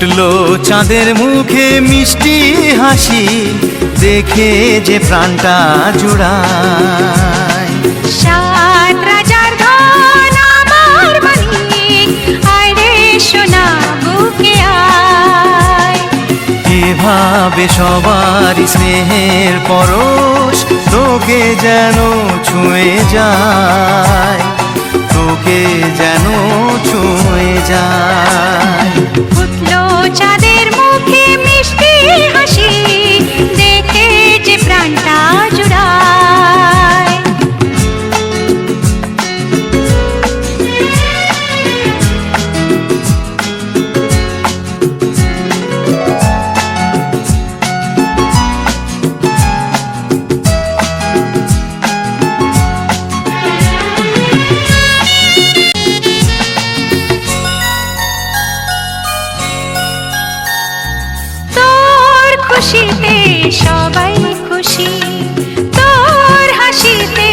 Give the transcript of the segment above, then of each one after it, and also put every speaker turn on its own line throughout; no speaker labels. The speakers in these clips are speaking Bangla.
ফুটলো চাঁদের মুখে মিষ্টি হাসি, দেখে যে প্রাণটা জুড়ায়।
সাত রাজার ধন আমার মানিক, আয় রে সোনা বুকে আয়।
এভাবে সবার স্নেহের পরশ তোকে যেন ছুঁয়ে যায়, তোকে যেন ছুঁয়ে যায়।
ফুটলো চাঁদের মুখে মিষ্টি হাসি, দেখে যে প্রাণটা জুড়ায়। খুশিতে সবাই খুশি, তোর হাসিতে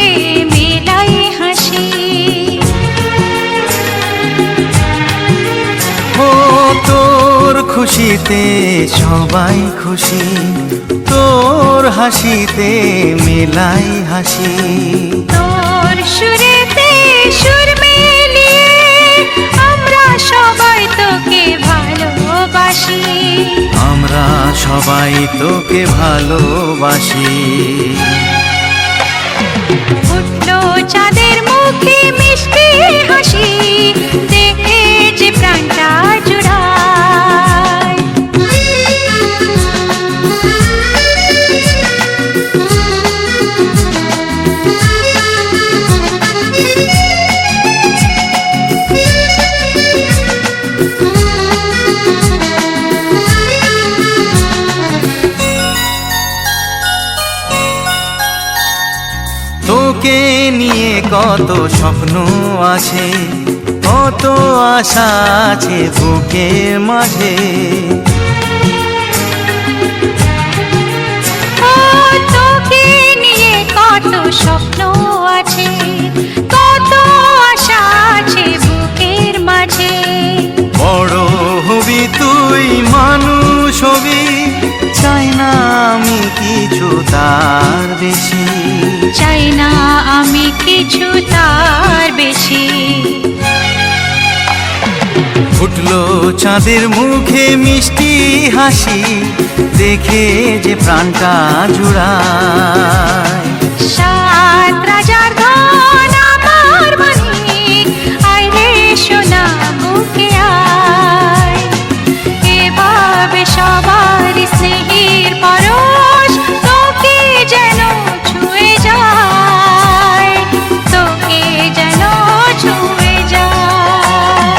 মেলাই হাসি।
ও তোর খুশিতে সবাই খুশি, তোর হাসিতে মেলাই হাসি।
তোর সুরেতে সুর মিলিয়ে আমরা সবাই তোকে ভালোবাসি,
আমরা সবাই তোকে ভালোবাসি।
ফুটলো চাঁদের মুখে মিষ্টি হাসি, দেখে যে প্রাণটা জুড়ায়।
তোকে নিয়ে কত স্বপ্ন আছে, কত আশা আছে বুকের মাঝে।
তোকে নিয়ে কত স্বপ্ন আছে, কত আশা আছে বুকের মাঝে।
বড় হবি তুই, মানুষ হবি, চাই না আমি কিছু তার বেশি,
চাই না আমি কিছু তার বেশি।
ফুটলো চাঁদের মুখে মিষ্টি হাসি, দেখে যে প্রাণটা জুড়ায়।